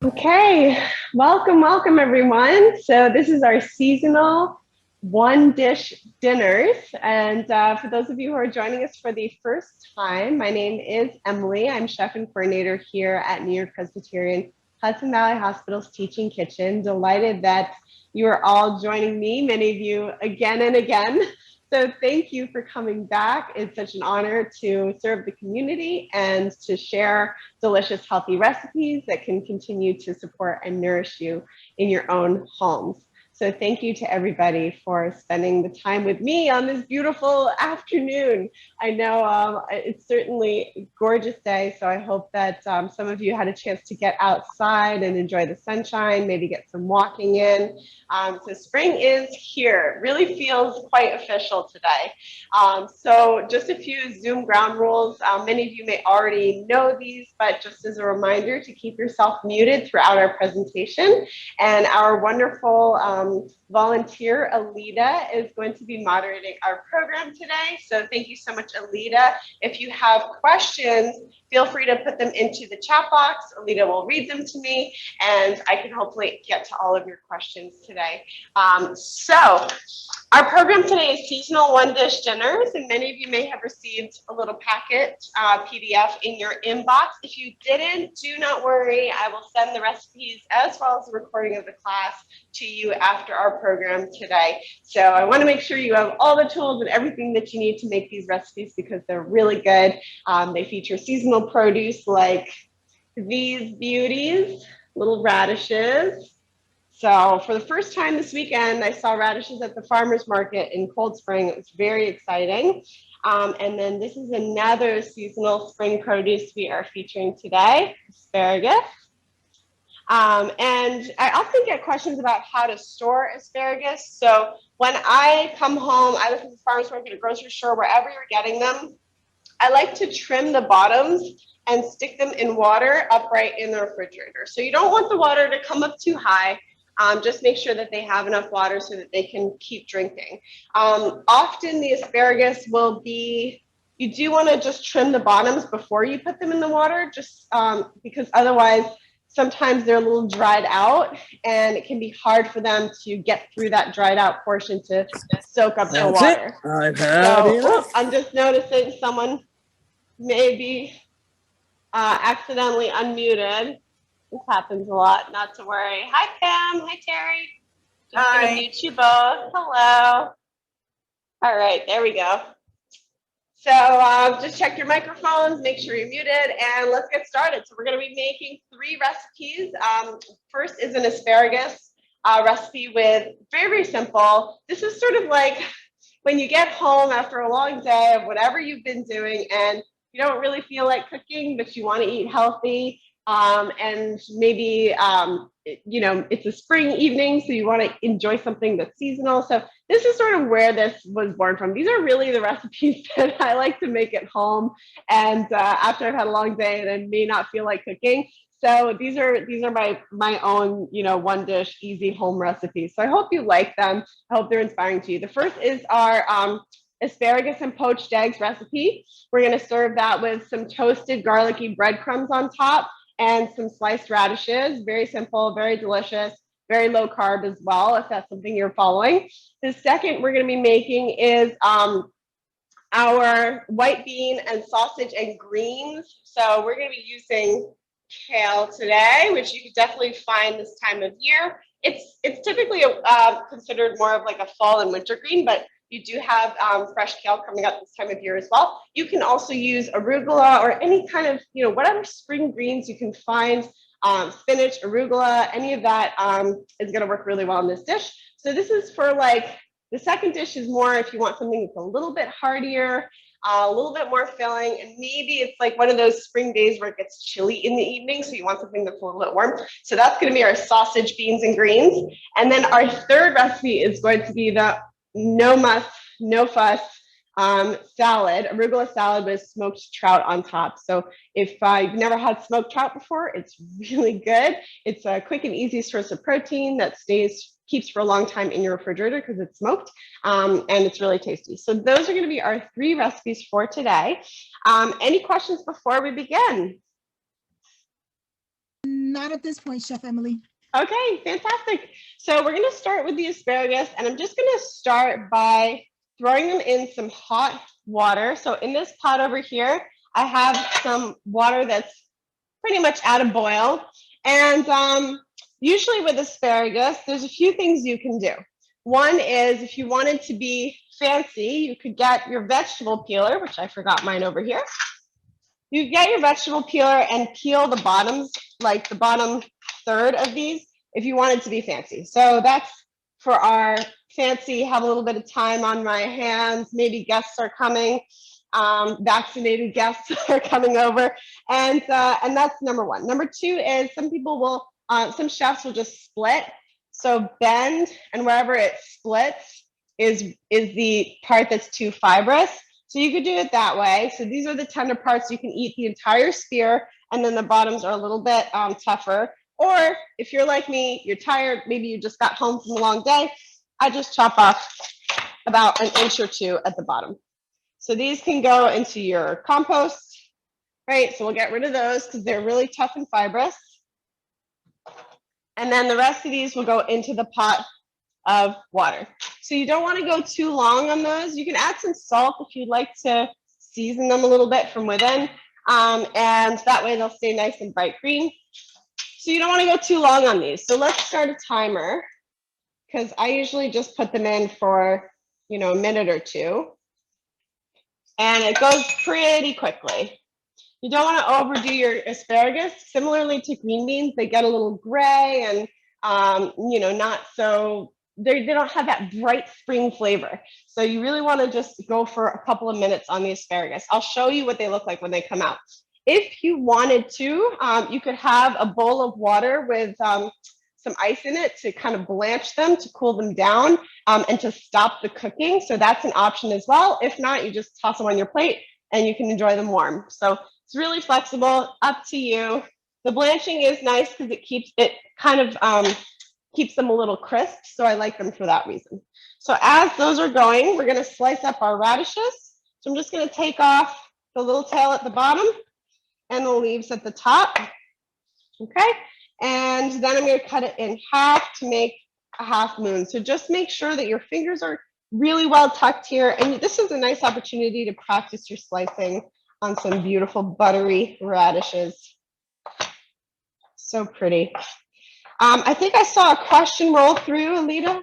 Okay, welcome everyone. So this is our seasonal one dish dinners. And for those of you who are joining us for the first time, my name is Emily. I'm chef and coordinator here at NewYork-Presbyterian Hudson Valley Hospital's Teaching Kitchen. Delighted that you are all joining me, many of you again and again. So thank you for coming back. It's such an honor to serve the community and to share delicious, healthy recipes that can continue to support and nourish you in your own homes. So thank you to everybody for spending the time with me on this beautiful afternoon. I know it's certainly a gorgeous day, so I hope that some of you had a chance to get outside and enjoy the sunshine, maybe get some walking in. So spring is here. It really feels quite official today. So just a few Zoom ground rules. Many of you may already know these, but just as a reminder to keep yourself muted throughout our presentation. And our wonderful volunteer, Alita, is going to be moderating our program today. So thank you so much, Alita. If you have questions, feel free to put them into the chat box. Alita will read them to me, and I can hopefully get to all of your questions today. So our program today is seasonal one dish dinners, and many of you may have received a little packet PDF in your inbox. If you didn't, do not worry. I will send the recipes as well as the recording of the class to you after our program today. So I want to make sure you have all the tools and everything that you need to make these recipes because they're really good. They feature seasonal produce like these beauties, little radishes. So for the first time this weekend, I saw radishes at the farmer's market in Cold Spring. It was very exciting. And then this is another seasonal spring produce we are featuring today, asparagus. And I often get questions about how to store asparagus. So when I come home, I look at the farmer's market or grocery store, wherever you're getting them, I like to trim the bottoms and stick them in water upright in the refrigerator. So you don't want the water to come up too high. Just make sure that they have enough water so that they can keep drinking. Often the asparagus will be, you do want to just trim the bottoms before you put them in the water, just because otherwise sometimes they're a little dried out and it can be hard for them to get through that dried out portion to soak up the water. I've had enough. I'm just noticing someone may be accidentally unmuted. This happens a lot, not to worry. Hi, Pam. Hi, Terry. Just going to mute you both. Hello. All right, there we go. So just check your microphones, make sure you're muted, and let's get started. So we're going to be making 3 recipes. First is an asparagus recipe with very simple. This is sort of like when you get home after a long day of whatever you've been doing and you don't really feel like cooking, but you want to eat healthy. And maybe, you know, it's a spring evening, so you want to enjoy something that's seasonal. So this is sort of where this was born from. These are really the recipes that I like to make at home. And after I've had a long day and I may not feel like cooking. So these are my own, you know, one dish, easy home recipes. So I hope you like them. I hope they're inspiring to you. The first is our asparagus and poached eggs recipe. We're going to serve that with some toasted garlicky breadcrumbs on top and some sliced radishes. Very simple, very delicious, very low carb as well, if that's something you're following. The second we're going to be making is our white bean and sausage and greens. So we're going to be using kale today, which you can definitely find this time of year. It's typically considered more of like a fall and winter green, but you do have fresh kale coming up this time of year as well. You can also use arugula or any kind of, you know, whatever spring greens you can find, spinach, arugula, any of that is going to work really well in this dish. So this is for like, the second dish is more if you want something that's a little bit heartier, a little bit more filling, and maybe it's like one of those spring days where it gets chilly in the evening, so you want something that's a little bit warm. So that's going to be our sausage, beans, and greens. And then our third recipe is going to be the no muss, no fuss salad, arugula salad with smoked trout on top. So if you've never had smoked trout before, it's really good. It's a quick and easy source of protein that keeps for a long time in your refrigerator because it's smoked, and it's really tasty. So those are going to be our 3 recipes for today. Any questions before we begin? Not at this point, Chef Emily. Okay, fantastic. So we're going to start with the asparagus, and I'm just going to start by throwing them in some hot water. So in this pot over here, I have some water that's pretty much at a boil. And usually with asparagus, there's a few things you can do. One is if you wanted to be fancy, you could get your vegetable peeler, which I forgot mine over here. You get your vegetable peeler and peel the bottoms, like the bottom third of these, if you wanted to be fancy. So that's for our fancy, have a little bit of time on my hands, maybe guests are coming, vaccinated guests are coming over, and that's number one. Number two is some people will, some chefs will just split. So bend, and wherever it splits is the part that's too fibrous. So you could do it that way. So these are the tender parts. You can eat the entire spear, and then the bottoms are a little bit tougher. Or if you're like me, you're tired, maybe you just got home from a long day, I just chop off about an inch or two at the bottom. So these can go into your compost, right? So we'll get rid of those because they're really tough and fibrous. And then the rest of these will go into the pot of water. So you don't want to go too long on those. You can add some salt if you'd like to season them a little bit from within. And that way they'll stay nice and bright green. So you don't want to go too long on these. So let's start a timer, because I usually just put them in for, a minute or two. And it goes pretty quickly. You don't want to overdo your asparagus. Similarly to green beans, they get a little gray and, not so, they don't have that bright spring flavor. So you really want to just go for a couple of minutes on the asparagus. I'll show you what they look like when they come out. If you wanted to, you could have a bowl of water with some ice in it to kind of blanch them, to cool them down, and to stop the cooking. So that's an option as well. If not, you just toss them on your plate and you can enjoy them warm. So it's really flexible, up to you. The blanching is nice because it keeps them a little crisp. So I like them for that reason. So as those are going, we're going to slice up our radishes. So I'm just going to take off the little tail at the bottom and the leaves at the top. Okay. And then I'm going to cut it in half to make a half moon. So just make sure that your fingers are really well tucked here. And this is a nice opportunity to practice your slicing on some beautiful buttery radishes. So pretty. I think I saw a question roll through, Alita.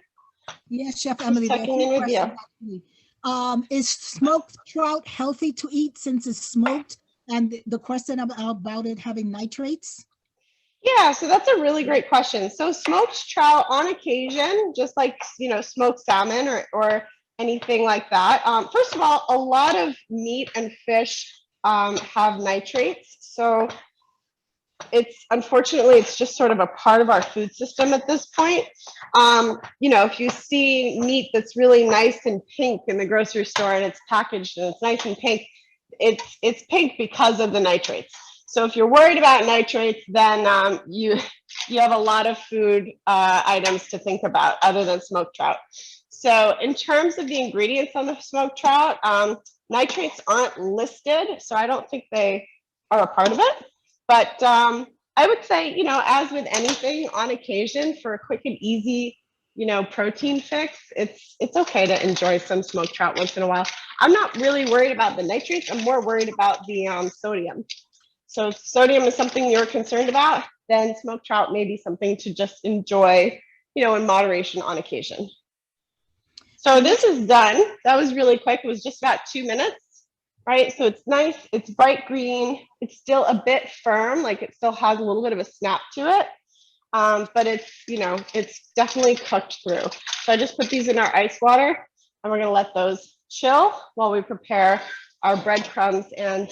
Yes, Chef Emily. Checking in with you. Is smoked trout healthy to eat since it's smoked? And the question about it having nitrates? Yeah, so that's a really great question. So smoked trout on occasion, just like, smoked salmon or anything like that. First of all, a lot of meat and fish have nitrates. So unfortunately, it's just sort of a part of our food system at this point. If you see meat that's really nice and pink in the grocery store and it's packaged and it's nice and pink, it's pink because of the nitrates. So if you're worried about nitrates, then you have a lot of food items to think about other than smoked trout. So in terms of the ingredients on the smoked trout, nitrates aren't listed, so I don't think they are a part of it. But I would say, as with anything, on occasion, for a quick and easy, protein fix, it's okay to enjoy some smoked trout once in a while. I'm not really worried about the nitrates. I'm more worried about the sodium. So if sodium is something you're concerned about, then smoked trout may be something to just enjoy, in moderation on occasion. So this is done. That was really quick. It was just about 2 minutes, right? So it's nice. It's bright green. It's still a bit firm, like it still has a little bit of a snap to it. But it's definitely cooked through. So I just put these in our ice water, and we're going to let those chill while we prepare our breadcrumbs and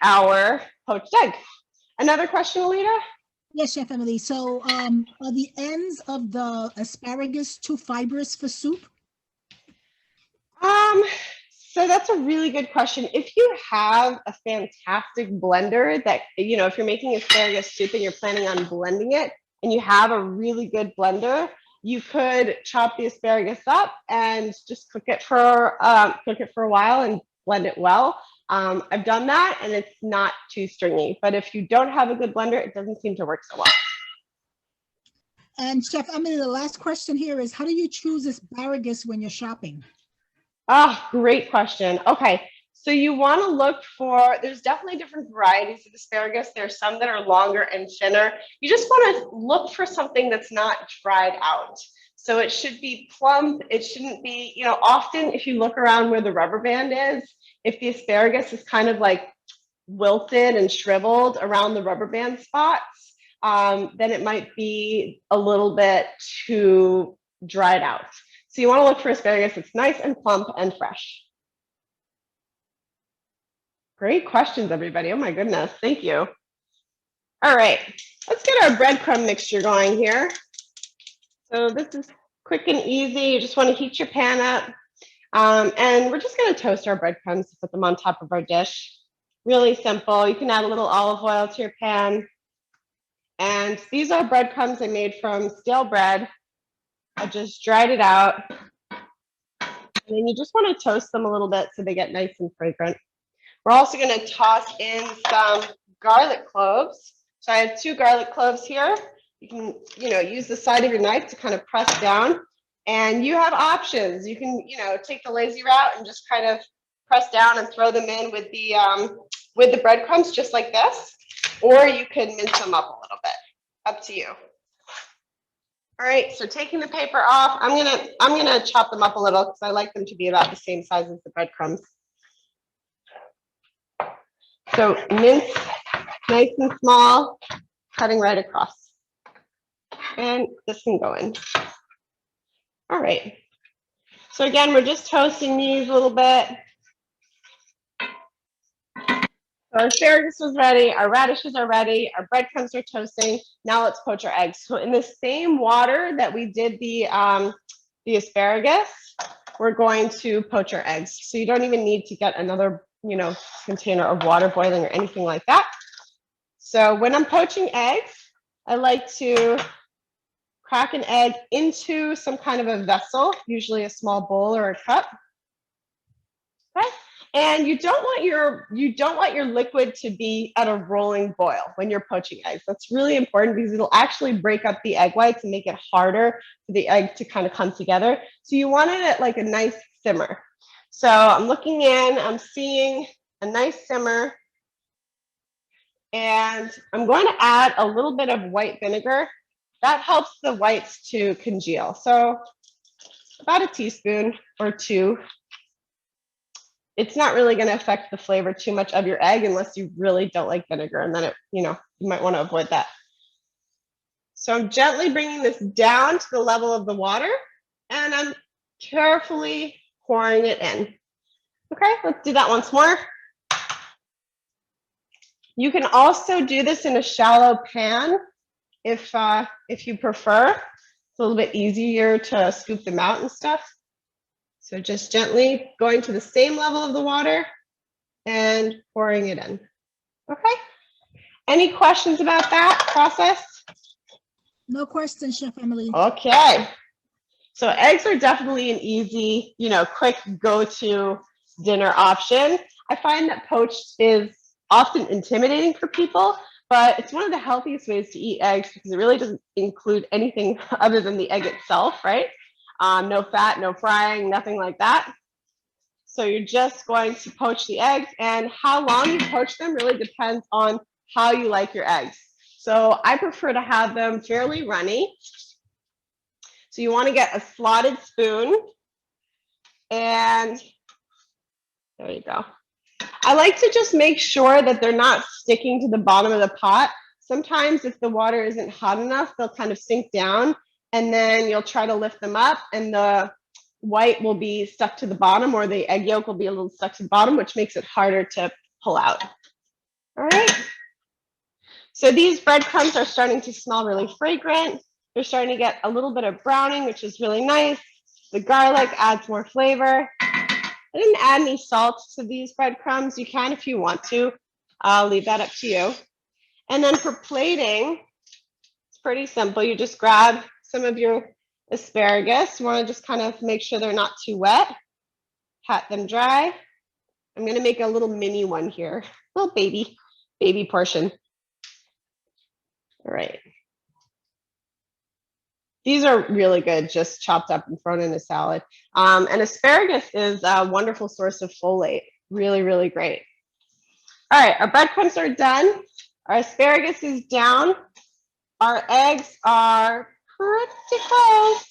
our poached egg. Another question, Alita? Yes, Chef Emily. So are the ends of the asparagus too fibrous for soup? So that's a really good question. If you have a fantastic blender that, if you're making asparagus soup and you're planning on blending it, and you have a really good blender, you could chop the asparagus up and just cook it for a while and blend it well. I've done that and it's not too stringy, but if you don't have a good blender, it doesn't seem to work so well. And Chef Emily, the last question here is, how do you choose asparagus when you're shopping? Ah, great question. Okay, so you want to look for, there's definitely different varieties of asparagus. There's some that are longer and thinner. You just want to look for something that's not dried out. So it should be plump. It shouldn't be, you know, often if you look around where the rubber band is, if the asparagus is kind of like wilted and shriveled around the rubber band spots, then it might be a little bit too dried out. So you want to look for asparagus that's nice and plump and fresh. Great questions, everybody. Oh my goodness, thank you. All right, let's get our breadcrumb mixture going here. So this is quick and easy. You just want to heat your pan up. And we're just going to toast our breadcrumbs to put them on top of our dish. Really simple. You can add a little olive oil to your pan. And these are breadcrumbs I made from stale bread. I just dried it out. And then you just want to toast them a little bit so they get nice and fragrant. We're also going to toss in some garlic cloves. So I have 2 garlic cloves here. You can, use the side of your knife to kind of press down. And you have options. You can, take the lazy route and just kind of press down and throw them in with the breadcrumbs, just like this. Or you can mince them up a little bit. Up to you. All right, so taking the paper off, I'm gonna chop them up a little because I like them to be about the same size as the breadcrumbs. So mince nice and small, cutting right across. And this can go in. All right. So again, we're just toasting these a little bit. So our asparagus is ready, our radishes are ready, our breadcrumbs are toasting. Now let's poach our eggs. So in the same water that we did the asparagus, we're going to poach our eggs. So you don't even need to get another, container of water boiling or anything like that. So when I'm poaching eggs, I like to crack an egg into some kind of a vessel, usually a small bowl or a cup. Okay. And you don't want your liquid to be at a rolling boil when you're poaching eggs. That's really important because it'll actually break up the egg whites and make it harder for the egg to kind of come together. So you want it at like a nice simmer. So I'm looking in, I'm seeing a nice simmer. And I'm going to add a little bit of white vinegar. That helps the whites to congeal. So about a teaspoon or 2. It's not really going to affect the flavor too much of your egg unless you really don't like vinegar, and then you might want to avoid that. So I'm gently bringing this down to the level of the water, and I'm carefully pouring it in. Okay, let's do that once more. You can also do this in a shallow pan if you prefer. It's a little bit easier to scoop them out and stuff. So just gently going to the same level of the water and pouring it in. Okay. Any questions about that process? No questions, Chef Emily. Okay. So eggs are definitely an easy, quick go-to dinner option. I find that poached is often intimidating for people, but it's one of the healthiest ways to eat eggs because it really doesn't include anything other than the egg itself, right? No fat, no frying, nothing like that. So you're just going to poach the eggs, and how long you poach them really depends on how you like your eggs. So I prefer to have them fairly runny. So you want to get a slotted spoon, and there you go. I like to just make sure that they're not sticking to the bottom of the pot. Sometimes if the water isn't hot enough, they'll kind of sink down, and then you'll try to lift them up and the white will be stuck to the bottom, or the egg yolk will be a little stuck to the bottom, which makes it harder to pull out. All right. So these breadcrumbs are starting to smell really fragrant. They're starting to get a little bit of browning, which is really nice. The garlic adds more flavor. I didn't add any salt to these breadcrumbs. You can if you want to. I'll leave that up to you. And then for plating, it's pretty simple. You just grab some of your asparagus. You want to just kind of make sure they're not too wet. Pat them dry. I'm going to make a little mini one here, little baby portion. All right. These are really good, just chopped up and thrown in a salad. And asparagus is a wonderful source of folate. Really, really great. All right, our breadcrumbs are done. Our asparagus is down. Our eggs are pretty close.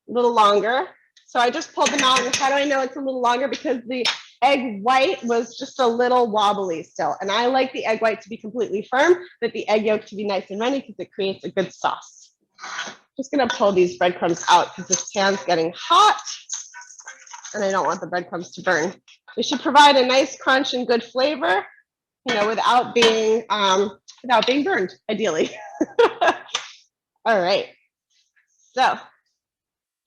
A little longer. So I just pulled them out. And how do I know it's a little longer? Because the egg white was just a little wobbly still. And I like the egg white to be completely firm, but the egg yolk to be nice and runny because it creates a good sauce. Just gonna pull these breadcrumbs out because this pan's getting hot and I don't want the breadcrumbs to burn. They should provide a nice crunch and good flavor, you know, without being burned, ideally. All right, so,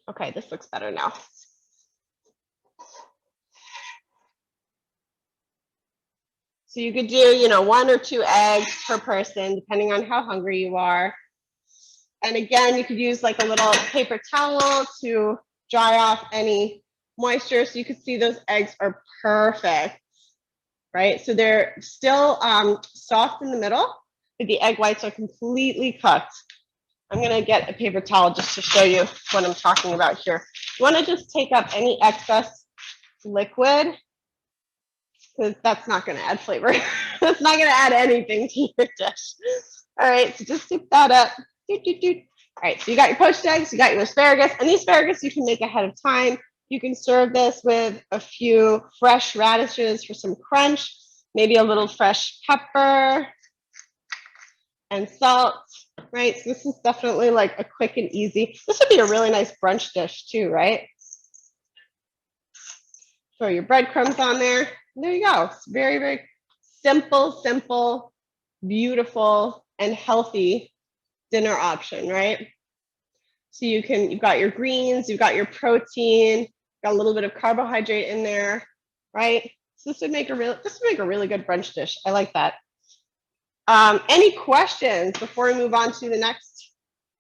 okay, this looks better now. So you could do, you know, 1 or 2 eggs per person, depending on how hungry you are. And again, you could use like a little paper towel to dry off any moisture. So you can see those eggs are perfect, right? So they're still soft in the middle, but the egg whites are completely cooked. I'm gonna get a paper towel just to show you what I'm talking about here. You wanna just take up any excess liquid, because that's not gonna add flavor. That's not gonna add anything to your dish. All right, so just scoop that up. All right, so you got your poached eggs, you got your asparagus, and the asparagus you can make ahead of time. You can serve this with a few fresh radishes for some crunch, maybe a little fresh pepper and salt, right? So this is definitely like a quick and easy. This would be a really nice brunch dish too, right? Throw your breadcrumbs on there. And there you go. It's very, very simple, beautiful, and healthy dinner option, right? So you've got your greens, you've got your protein, got a little bit of carbohydrate in there, right? So this would make a really good brunch dish. I like that. Any questions before we move on to the next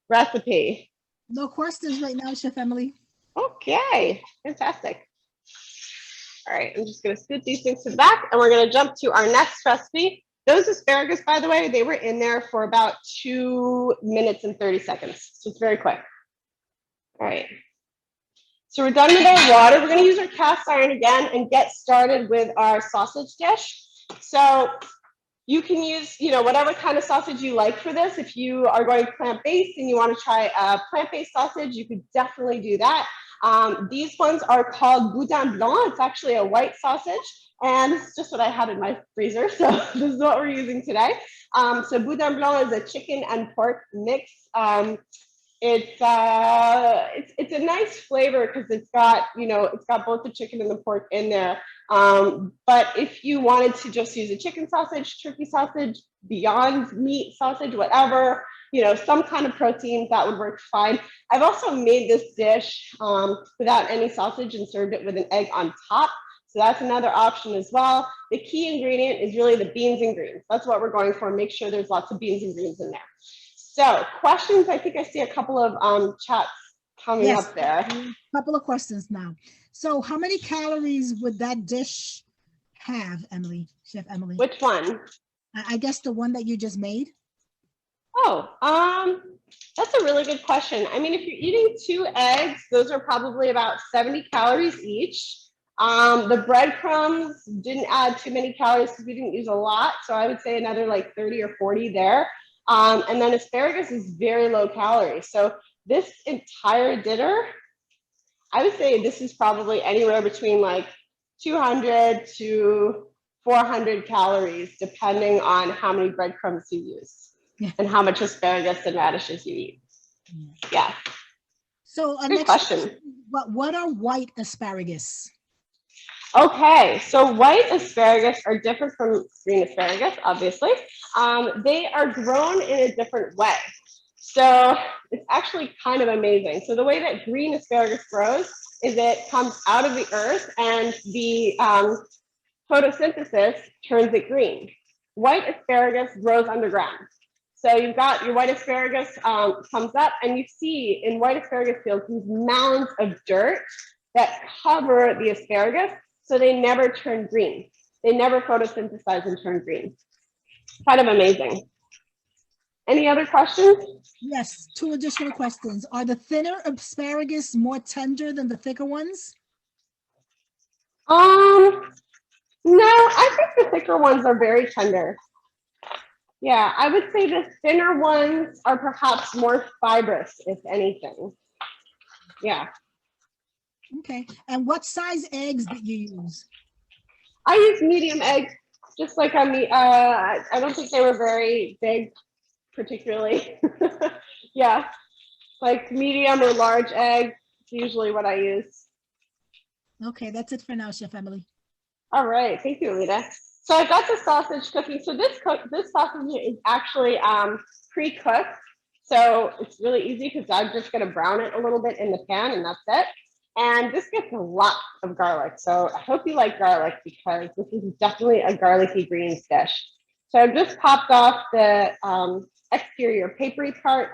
recipe? No questions right now, Chef Emily. Okay, fantastic. All right, I'm just gonna scoot these things to the back and we're gonna jump to our next recipe. Those asparagus, by the way, they were in there for about 2 minutes and 30 seconds. So it's very quick. All right. So we're done with our water. We're gonna use our cast iron again and get started with our sausage dish. So you can use, you know, whatever kind of sausage you like for this. If you are going plant-based and you want to try a plant-based sausage, you could definitely do that. These ones are called boudin blanc. It's actually a white sausage, and it's just what I had in my freezer. So this is what we're using today. So boudin blanc is a chicken and pork mix. It's a nice flavor because it's got, you know, it's got both the chicken and the pork in there. But if you wanted to just use a chicken sausage, turkey sausage, Beyond Meat sausage, whatever, you know, some kind of protein, that would work fine. I've also made this dish without any sausage and served it with an egg on top. So that's another option as well. The key ingredient is really the beans and greens. That's what we're going for. Make sure there's lots of beans and greens in there. So questions, I think I see a couple of chats coming up there. A couple of questions now. So how many calories would that dish have, Emily, Chef Emily? Which one? I guess the one that you just made. Oh, that's a really good question. I mean, if you're eating 2 eggs, those are probably about 70 calories each. The breadcrumbs didn't add too many calories because we didn't use a lot. So I would say another like 30 or 40 there. And then asparagus is very low calorie. So this entire dinner, I would say this is probably anywhere between like 200 to 400 calories, depending on how many breadcrumbs you use and how much asparagus and radishes you eat. Yeah. So good question. What are white asparagus? Okay, so white asparagus are different from green asparagus, obviously. They are grown in a different way. So it's actually kind of amazing. So the way that green asparagus grows is it comes out of the earth and the photosynthesis turns it green. White asparagus grows underground. So you've got your white asparagus comes up and you see in white asparagus fields these mounds of dirt that cover the asparagus. so they never turn green. They never photosynthesize and turn green. Kind of amazing. Any other questions? Yes, two additional questions. Are the thinner asparagus more tender than the thicker ones? No, I think the thicker ones are very tender. Yeah, I would say the thinner ones are perhaps more fibrous, if anything. Yeah. Okay. And what size eggs did you use? I use medium eggs, just like on the, I don't think they were very big, particularly. Yeah, like medium or large eggs, usually what I use. Okay, that's it for now, Chef Emily. All right, thank you, Alita. So I've got the sausage cooking. So this sausage is actually pre-cooked. So it's really easy because I'm just gonna brown it a little bit in the pan and that's it. And this gets a lot of garlic. So I hope you like garlic because this is definitely a garlicky greens dish. So I've just popped off the exterior papery part.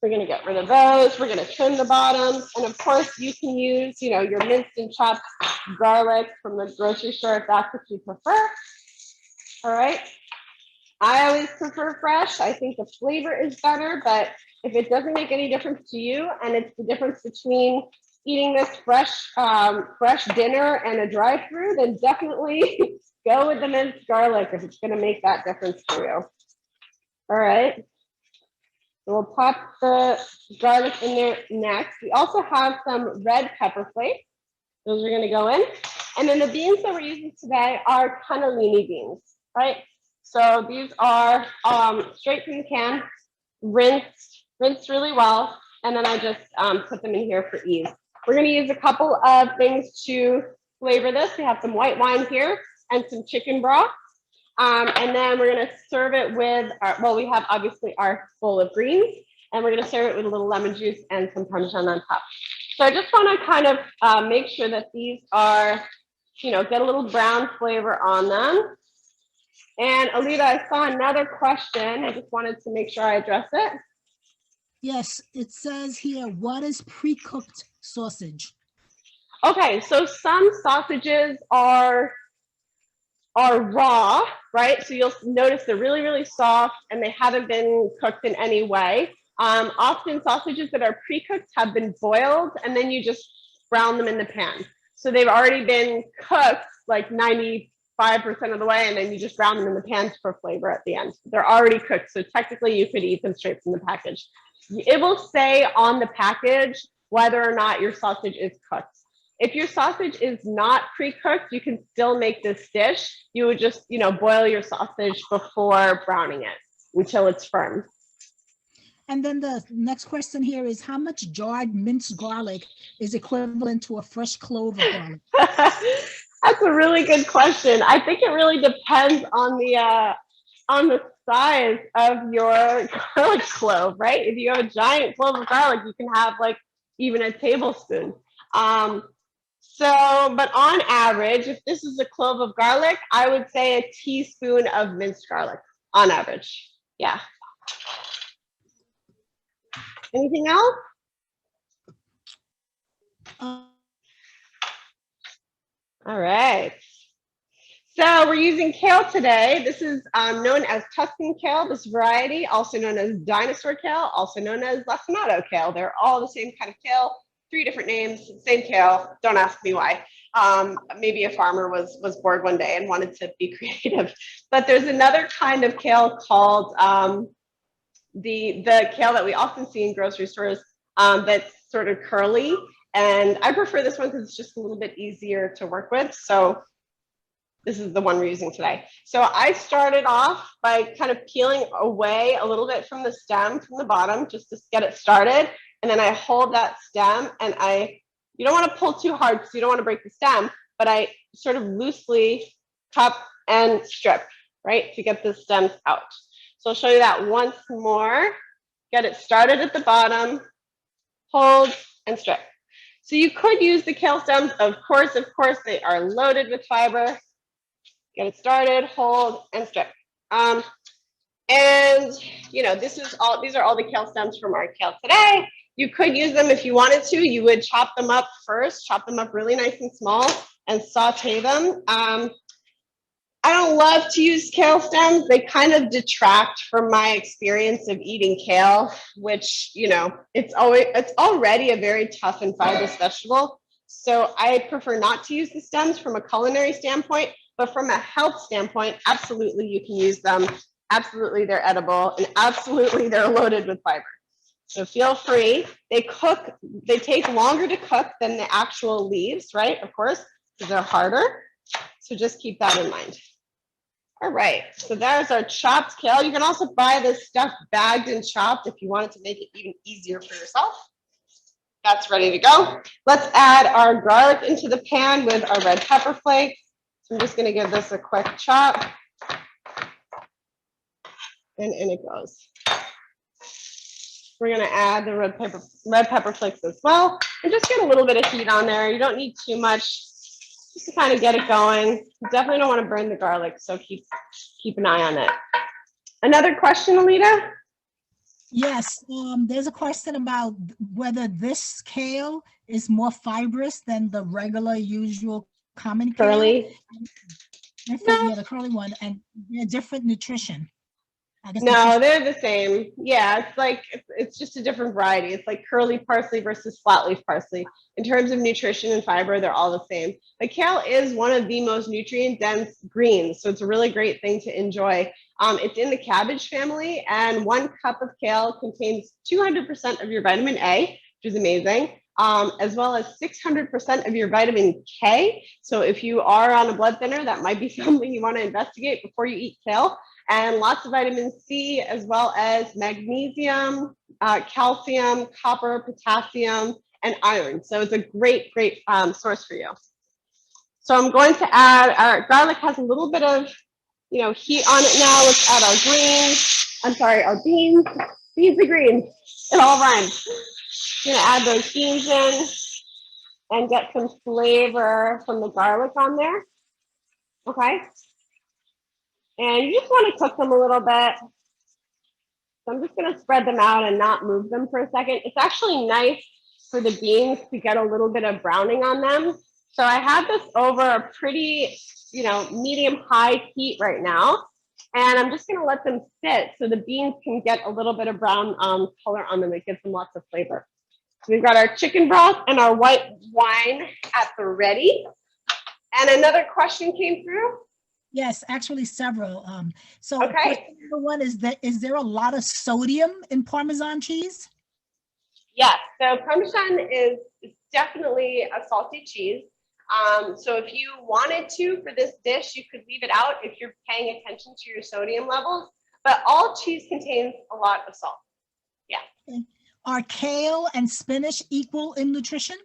We're gonna get rid of those. We're gonna trim the bottoms. And of course you can use, you know, your minced and chopped garlic from the grocery store if that's what you prefer. All right. I always prefer fresh. I think the flavor is better, but if it doesn't make any difference to you, and it's the difference between eating this fresh dinner and a drive-through, then definitely go with the minced garlic if it's going to make that difference for you. All right. So we'll pop the garlic in there next. We also have some red pepper flakes. Those are going to go in. And then the beans that we're using today are cannellini beans, right? So these are straight from the can, rinsed really well. And then I just put them in here for ease. We're going to use a couple of things to flavor this. We have some white wine here and some chicken broth. And then we're going to serve it with, well, we have obviously our bowl of greens, and we're going to serve it with a little lemon juice and some Parmesan on top. So I just want to kind of make sure that these are, you know, get a little brown flavor on them. And Alita, I saw another question. I just wanted to make sure I address it. Yes, it says here, what is pre-cooked sausage? Okay, so some sausages are raw, right? So you'll notice they're really, really soft and they haven't been cooked in any way. Often sausages that are pre-cooked have been boiled and then you just brown them in the pan. So they've already been cooked like 95% of the way, and then you just brown them in the pan for flavor at the end. They're already cooked, so technically you could eat them straight from the package. It will say on the package whether or not your sausage is cooked. If your sausage is not pre-cooked, you can still make this dish. You would just, you know, boil your sausage before browning it until it's firm. And then the next question here is, how much jarred minced garlic is equivalent to a fresh clove of garlic? That's a really good question. I think it really depends on the size of your garlic clove, right? If you have a giant clove of garlic, you can have like even a tablespoon. But on average, if this is a clove of garlic, I would say a teaspoon of minced garlic on average. Yeah. Anything else? All right. So we're using kale today. This is known as Tuscan Kale, this variety, also known as dinosaur kale, also known as lacinato kale. They're all the same kind of kale, 3 different names, same kale. Don't ask me why. Maybe a farmer was bored one day and wanted to be creative. But there's another kind of kale called the kale that we often see in grocery stores that's sort of curly. And I prefer this one because it's just a little bit easier to work with. So this is the one we're using today. So I started off by kind of peeling away a little bit from the stem from the bottom just to get it started. And then I hold that stem and you don't want to pull too hard because you don't want to break the stem, but I sort of loosely cup and strip, right, to get the stems out. So I'll show you that once more. Get it started at the bottom, hold and strip. So you could use the kale stems, of course, they are loaded with fiber. Get it started, hold and strip. And you know, these are all the kale stems from our kale today. You could use them if you wanted to. You would chop them up first, chop them up really nice and small, and saute them. I don't love to use kale stems. They kind of detract from my experience of eating kale, which, you know, it's already a very tough and fibrous vegetable. So I prefer not to use the stems from a culinary standpoint, but from a health standpoint, absolutely you can use them. Absolutely they're edible, and absolutely they're loaded with fiber. So feel free. They take longer to cook than the actual leaves, right? Of course, because they're harder. So just keep that in mind. All right, so there's our chopped kale. You can also buy this stuff bagged and chopped if you wanted to make it even easier for yourself. That's ready to go. Let's add our garlic into the pan with our red pepper flakes. So I'm just going to give this a quick chop. And in it goes. We're going to add the red pepper flakes as well. And just get a little bit of heat on there. You don't need too much, just to kind of get it going. You definitely don't want to burn the garlic, so keep an eye on it. Another question, Alita? Yes, there's a question about whether this kale is more fibrous than the regular, usual, common kale. Curly? No. Yeah, the curly one, and they're different nutrition. No, they're the same. Yeah, it's just a different variety. It's like curly parsley versus flat leaf parsley. In terms of nutrition and fiber, they're all the same. But kale is one of the most nutrient dense greens, so it's a really great thing to enjoy. It's in the cabbage family, and 1 cup of kale contains 200% of your vitamin A, which is amazing, as well as 600% of your vitamin K. So if you are on a blood thinner, that might be something you want to investigate before you eat kale. And lots of vitamin C, as well as magnesium, calcium, copper, potassium, and iron. So it's a great source for you. So I'm going to add, our garlic has a little bit of, you know, heat on it now. Let's add our greens. I'm sorry, our beans. Beans and greens. It all rhymes. I'm gonna add those beans in and get some flavor from the garlic on there. Okay. And you just want to cook them a little bit. So I'm just going to spread them out and not move them for a second. It's actually nice for the beans to get a little bit of browning on them. So I have this over a pretty, you know, medium-high heat right now. And I'm just going to let them sit so the beans can get a little bit of brown color on them. It gives them lots of flavor. So we've got our chicken broth and our white wine at the ready. And another question came through. Yes, actually several. So okay. Number one is there a lot of sodium in Parmesan cheese? Yes, so Parmesan is definitely a salty cheese. So if you wanted to for this dish, you could leave it out if you're paying attention to your sodium levels, but all cheese contains a lot of salt. Yeah. Okay. Are kale and spinach equal in nutrition?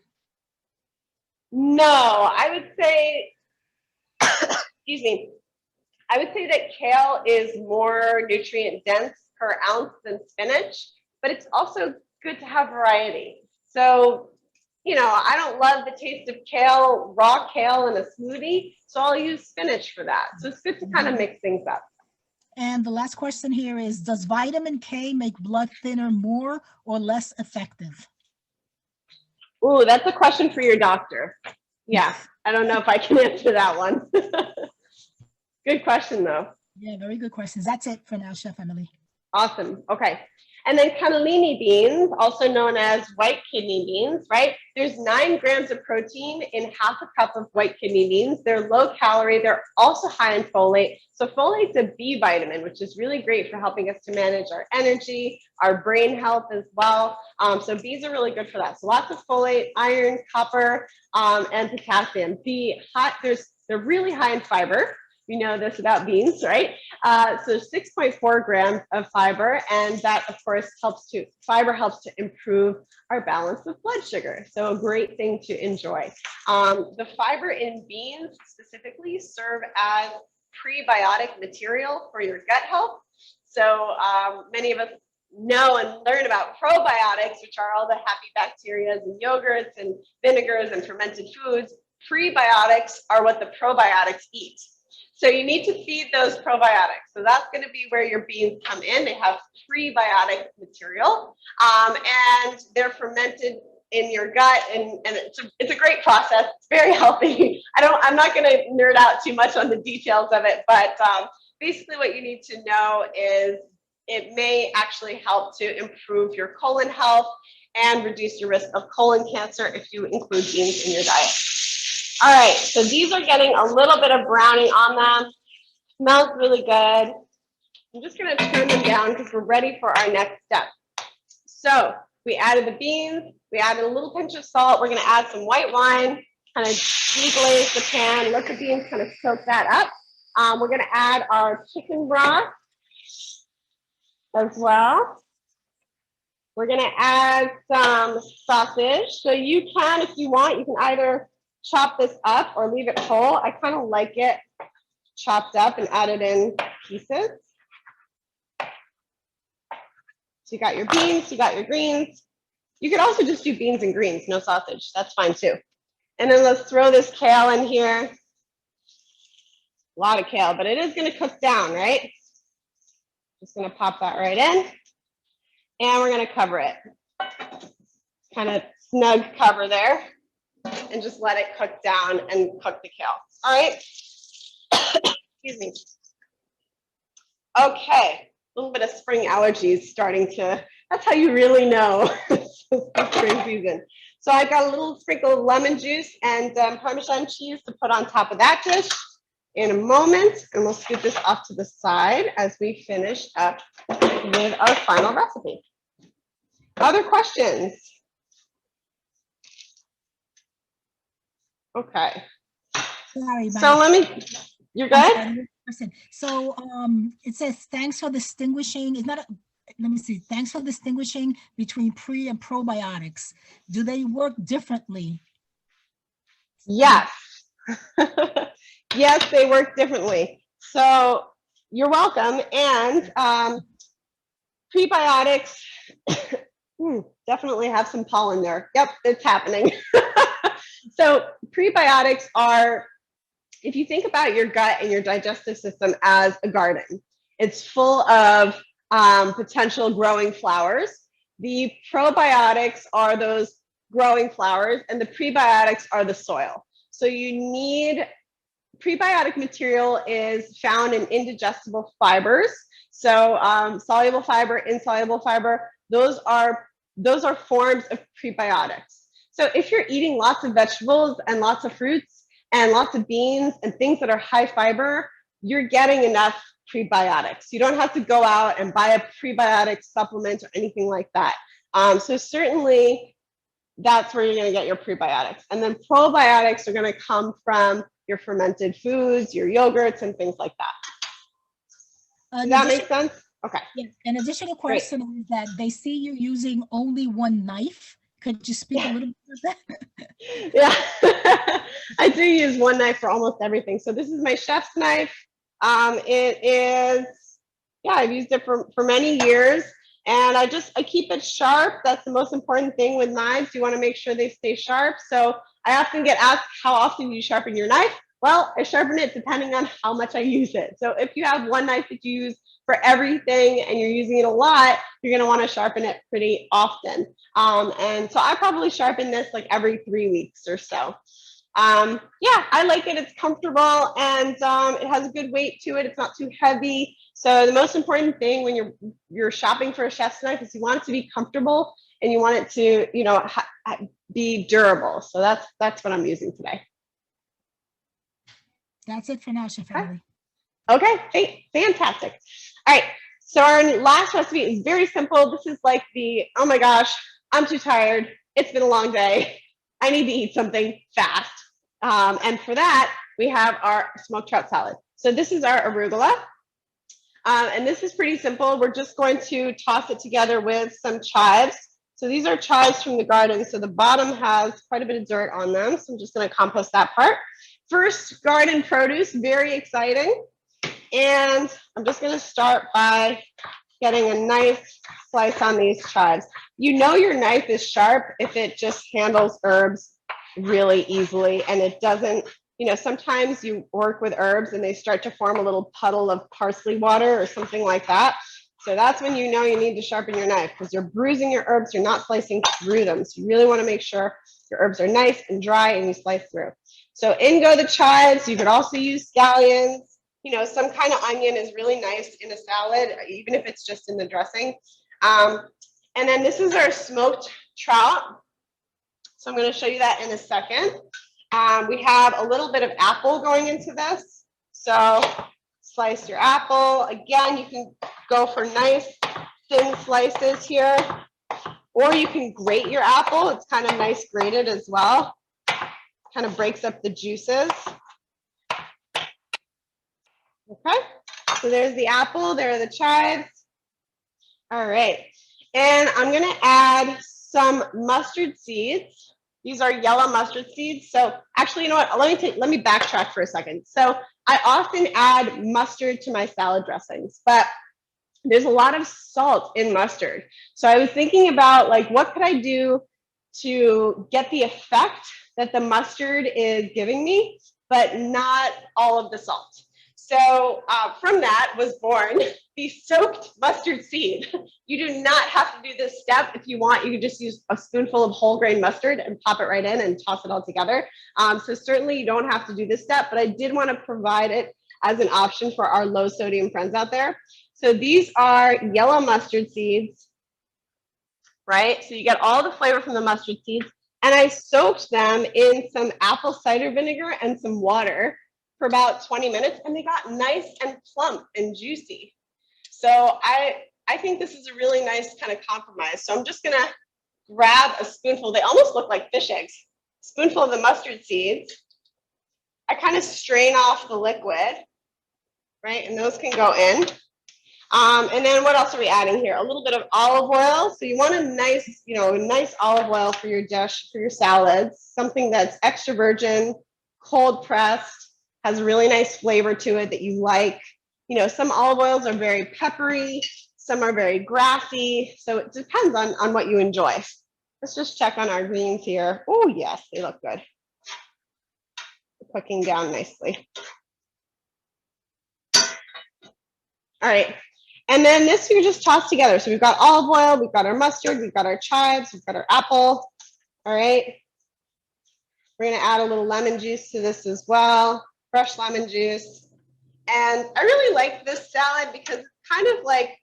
No, I would say, excuse me, I would say that kale is more nutrient dense per ounce than spinach, but it's also good to have variety. So, you know, I don't love the taste of kale, raw kale in a smoothie, so I'll use spinach for that. So it's good to kind of mix things up. And the last question here is, does vitamin K make blood thinner more or less effective? Ooh, that's a question for your doctor. Yeah, I don't know if I can answer that one. Good question, though. Yeah, very good questions. That's it for now, Chef Emily. Awesome. Okay. And then cannellini beans, also known as white kidney beans, right? There's 9 grams of protein in half a cup of white kidney beans. They're low calorie. They're also high in folate. So folate's a B vitamin, which is really great for helping us to manage our energy, our brain health as well. So Bs are really good for that. So lots of folate, iron, copper, and potassium. They're really high in fiber. You know this about beans, right? So 6.4 grams of fiber, and that, of course, fiber helps to improve our balance of blood sugar. So a great thing to enjoy. The fiber in beans specifically serve as prebiotic material for your gut health. So many of us know and learn about probiotics, which are all the happy bacteria in yogurts and vinegars and fermented foods. Prebiotics are what the probiotics eat. So you need to feed those probiotics. So that's going to be where your beans come in. They have prebiotic material, and they're fermented in your gut, and it's a great process. It's very healthy. I'm not going to nerd out too much on the details of it, but basically what you need to know is it may actually help to improve your colon health and reduce your risk of colon cancer if you include beans in your diet. All right, so these are getting a little bit of browning on them. Smells really good. I'm just going to turn them down because we're ready for our next step. So we added the beans, we added a little pinch of salt. We're going to add some white wine, kind of deglaze the pan, let the beans kind of soak that up. We're going to add our chicken broth as well. We're going to add some sausage. So you can, if you want, you can either chop this up or leave it whole. I kind of like it chopped up and add it in pieces. So you got your beans, you got your greens. You could also just do beans and greens, no sausage. That's fine too. And then let's throw this kale in here. A lot of kale, but it is going to cook down, right? Just going to pop that right in. And we're going to cover it. Kind of snug cover there. And just let it cook down and cook the kale. All right. Excuse me. Okay. A little bit of spring allergies starting to, that's how you really know it's spring season. So I got a little sprinkle of lemon juice and Parmesan cheese to put on top of that dish in a moment. And we'll scoot this off to the side as we finish up with our final recipe. Other questions? Okay. Sorry, so let me, you're good? So it says, thanks for distinguishing, it's not a, let me see, thanks for distinguishing between pre and probiotics. Do they work differently? Yes. Yes, they work differently. So you're welcome. And prebiotics definitely have some pollen there. Yep, it's happening. So prebiotics are, if you think about your gut and your digestive system as a garden, it's full of potential growing flowers. The probiotics are those growing flowers, and the prebiotics are the soil. So you need, prebiotic material is found in indigestible fibers. So soluble fiber, insoluble fiber, those are forms of prebiotics. So if you're eating lots of vegetables and lots of fruits and lots of beans and things that are high fiber, you're getting enough prebiotics. You don't have to go out and buy a prebiotic supplement or anything like that. So certainly that's where you're going to get your prebiotics. And then probiotics are going to come from your fermented foods, your yogurts, and things like that. Does that make sense? Okay. Yeah. An additional question is that they see you using only one knife. Could you speak a little bit about that? Yeah, I do use one knife for almost everything. So this is my chef's knife. It is, yeah, I've used it for many years, and I keep it sharp. That's the most important thing with knives. You want to make sure they stay sharp. So I often get asked, how often do you sharpen your knife? Well, I sharpen it depending on how much I use it. So if you have one knife that you use for everything and you're using it a lot, you're going to want to sharpen it pretty often. And so I probably sharpen this like every 3 weeks or so. Yeah, I like it. It's comfortable, and it has a good weight to it. It's not too heavy. So the most important thing when you're shopping for a chef's knife is you want it to be comfortable and you want it to, you know, be durable. So that's what I'm using today. That's it for now, Chef Emily. Okay, fantastic. All right, so our last recipe is very simple. This is like the, oh my gosh, I'm too tired. It's been a long day. I need to eat something fast. And for that, we have our smoked trout salad. So this is our arugula. And this is pretty simple. We're just going to toss it together with some chives. So these are chives from the garden. So the bottom has quite a bit of dirt on them. So I'm just going to compost that part. First garden produce, very exciting. And I'm just going to start by getting a nice slice on these chives. You know your knife is sharp if it just handles herbs really easily and it doesn't, you know, sometimes you work with herbs and they start to form a little puddle of parsley water or something like that. So that's when you know you need to sharpen your knife, because you're bruising your herbs, you're not slicing through them. So you really want to make sure your herbs are nice and dry and you slice through. So in go the chives. You could also use scallions. You know, some kind of onion is really nice in a salad, even if it's just in the dressing. And then this is our smoked trout. So I'm going to show you that in a second. We have a little bit of apple going into this. So slice your apple. Again, you can go for nice thin slices here, or you can grate your apple. It's kind of nice grated as well. Kind of breaks up the juices. Okay, so there's the apple, there are the chives. All right, and I'm gonna add some mustard seeds. These are yellow mustard seeds. So actually, you know what, let me backtrack for a second. So I often add mustard to my salad dressings, but there's a lot of salt in mustard. So I was thinking about, like, what could I do to get the effect that the mustard is giving me, but not all of the salt. So from that was born the soaked mustard seed. You do not have to do this step. If you want, you can just use a spoonful of whole grain mustard and pop it right in and toss it all together. So certainly you don't have to do this step, but I did want to provide it as an option for our low sodium friends out there. So these are yellow mustard seeds, right? So you get all the flavor from the mustard seeds. And I soaked them in some apple cider vinegar and some water for about 20 minutes, and they got nice and plump and juicy. So I think this is a really nice kind of compromise. So I'm just gonna grab a spoonful. They almost look like fish eggs. Spoonful of the mustard seeds. I kind of strain off the liquid, right? And those can go in. And then what else are we adding here? A little bit of olive oil. So you want a nice, nice olive oil for your dish, for your salads, something that's extra virgin, cold pressed, has a really nice flavor to it that you like. You know, some olive oils are very peppery, some are very grassy. So it depends on what you enjoy. Let's just check on our greens here. Oh, yes, they look good. Cooking down nicely. All right. And then this you just toss together. So we've got olive oil, we've got our mustard, we've got our chives, we've got our apple. All right. We're going to add a little lemon juice to this as well, fresh lemon juice. And I really like this salad because it's kind of like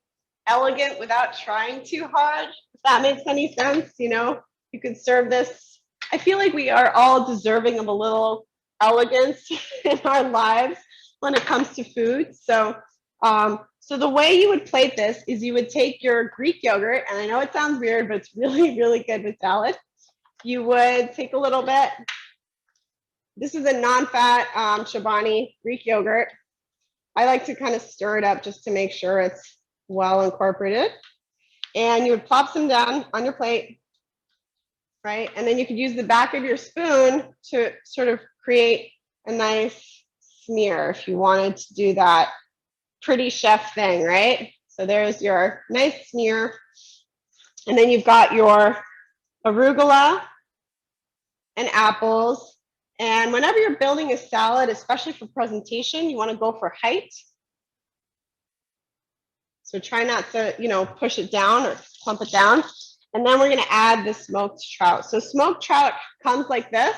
elegant without trying too hard, if that makes any sense. You know, you could serve this. I feel like we are all deserving of a little elegance in our lives when it comes to food. So the way you would plate this is you would take your Greek yogurt, and I know it sounds weird, but it's really, really good with salad. You would take a little bit. This is a non-fat Chobani Greek yogurt. I like to kind of stir it up just to make sure it's well incorporated. And you would plop some down on your plate, right? And then you could use the back of your spoon to sort of create a nice smear if you wanted to do that pretty chef thing, right? So there's your nice smear. And then you've got your arugula and apples. And whenever you're building a salad, especially for presentation, you want to go for height. So try not to, push it down or clump it down. And then we're going to add the smoked trout. So smoked trout comes like this,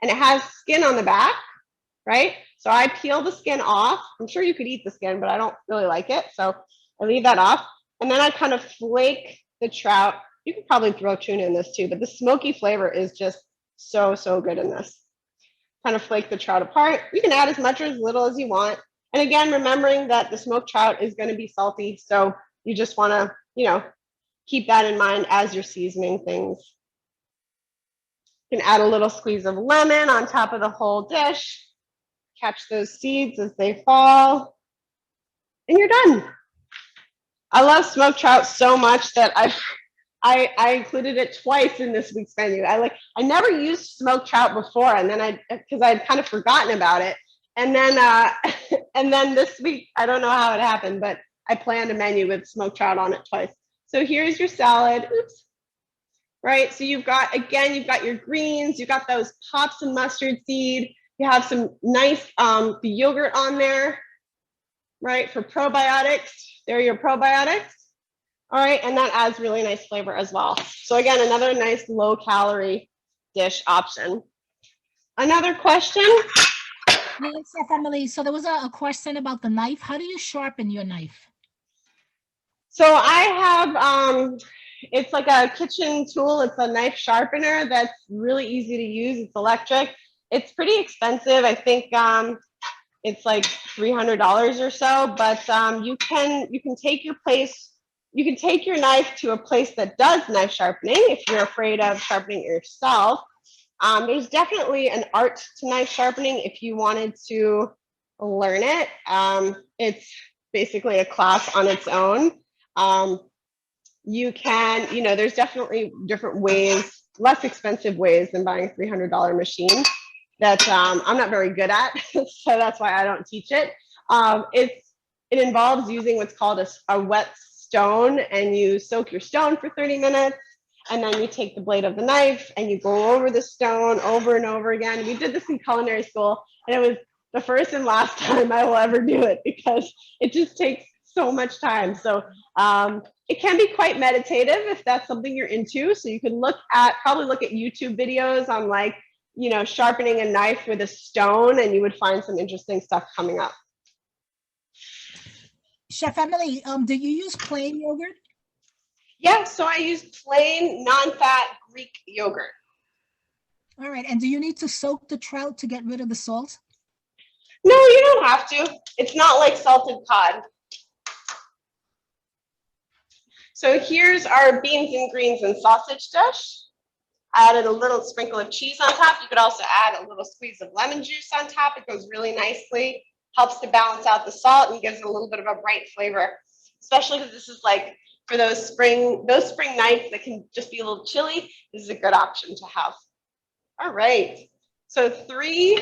and it has skin on the back, right? So I peel the skin off. I'm sure you could eat the skin, but I don't really like it. So I leave that off. And then I kind of flake the trout. You could probably throw tuna in this too, but the smoky flavor is just so, so good in this. Kind of flake the trout apart. You can add as much or as little as you want. And again, remembering that the smoked trout is going to be salty. So you just want to, keep that in mind as you're seasoning things. You can add a little squeeze of lemon on top of the whole dish. Catch those seeds as they fall. And you're done. I love smoked trout so much that I included it twice in this week's menu. I never used smoked trout before, and then because I'd kind of forgotten about it. And then and then this week, I don't know how it happened, but I planned a menu with smoked trout on it twice. So here's your salad. Oops. Right. So you've got your greens, you've got those pops of mustard seed, you have some nice the yogurt on there, right? For probiotics. There are your probiotics. All right, and that adds really nice flavor as well. So again, another nice low calorie dish option. Another question? Yes, family. So there was a question about the knife. How do you sharpen your knife? So I have, it's like a kitchen tool. It's a knife sharpener that's really easy to use. It's electric. It's pretty expensive. I think it's like $300 or so, but you can take your knife to a place that does knife sharpening if you're afraid of sharpening it yourself. There's definitely an art to knife sharpening if you wanted to learn it. It's basically a class on its own. You can, there's definitely different ways, less expensive ways than buying a $300 machine that I'm not very good at, so that's why I don't teach it. It involves using what's called a wet stone, and you soak your stone for 30 minutes, and then you take the blade of the knife and you go over the stone over and over again. We did this in culinary school, and it was the first and last time I will ever do it because it just takes so much time. So it can be quite meditative if that's something you're into. So you can probably look at YouTube videos on like, sharpening a knife with a stone, and you would find some interesting stuff coming up. Chef Emily, do you use plain yogurt? Yeah, so I use plain, non-fat Greek yogurt. All right, and do you need to soak the trout to get rid of the salt? No, you don't have to. It's not like salted cod. So here's our beans and greens and sausage dish. I added a little sprinkle of cheese on top. You could also add a little squeeze of lemon juice on top. It goes really nicely, helps to balance out the salt and gives it a little bit of a bright flavor, especially because this is like for those spring nights that can just be a little chilly. This is a good option to have. All right, so three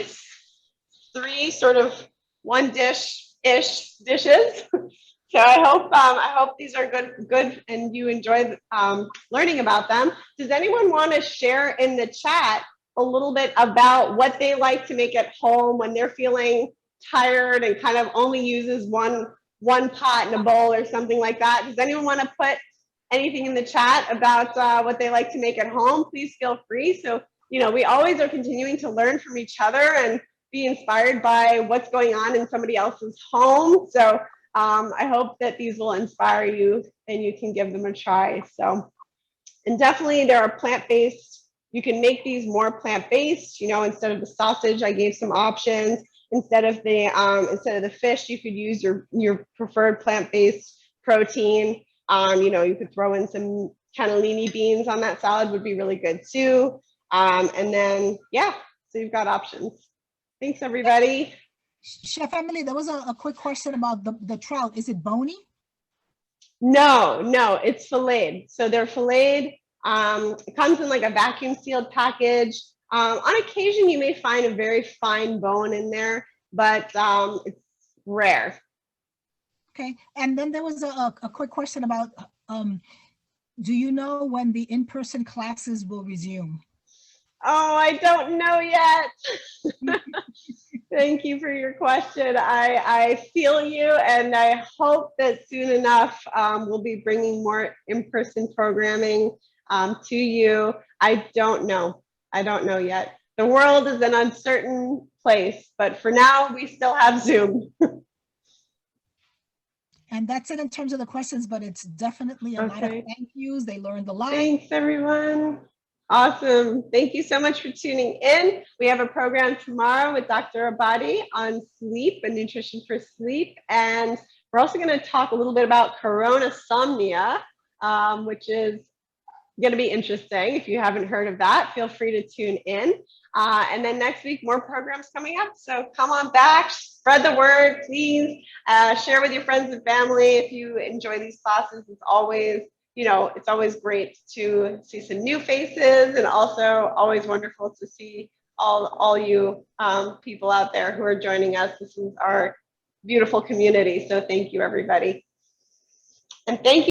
sort of one dish-ish dishes. So I hope these are good and you enjoy learning about them. Does anyone want to share in the chat a little bit about what they like to make at home when they're feeling tired and kind of only uses one pot in a bowl or something like that? Does anyone want to put anything in the chat about what they like to make at home? Please feel free. So, we always are continuing to learn from each other and be inspired by what's going on in somebody else's home. So I hope that these will inspire you and you can give them a try. So, and definitely there are plant-based. You can make these more plant-based. Instead of the sausage, I gave some options. Instead of the fish, you could use your preferred plant-based protein. You could throw in some cannellini beans on that salad, would be really good too. And then, yeah, so you've got options. Thanks, everybody. Chef Emily, there was a quick question about the trout. Is it bony? No, it's filleted. So they're filleted. It comes in like a vacuum sealed package. On occasion, you may find a very fine bone in there, but it's rare. Okay, and then there was a quick question about, do you know when the in-person classes will resume? Oh, I don't know yet. Thank you for your question. I feel you, and I hope that soon enough we'll be bringing more in-person programming to you. I don't know yet. The world is an uncertain place, but for now, we still have Zoom. And that's it in terms of the questions, but it's definitely a lot of thank yous. They learned a lot. Thanks, everyone. Awesome. Thank you so much for tuning in. We have a program tomorrow with Dr. Abadi on sleep and nutrition for sleep. And we're also going to talk a little bit about coronasomnia, which is going to be interesting. If you haven't heard of that, feel free to tune in. And then next week, more programs coming up. So come on back, spread the word, please. Share with your friends and family if you enjoy these classes. It's always great to see some new faces, and also always wonderful to see all you people out there who are joining us. This is our beautiful community. So thank you, everybody. And thank you.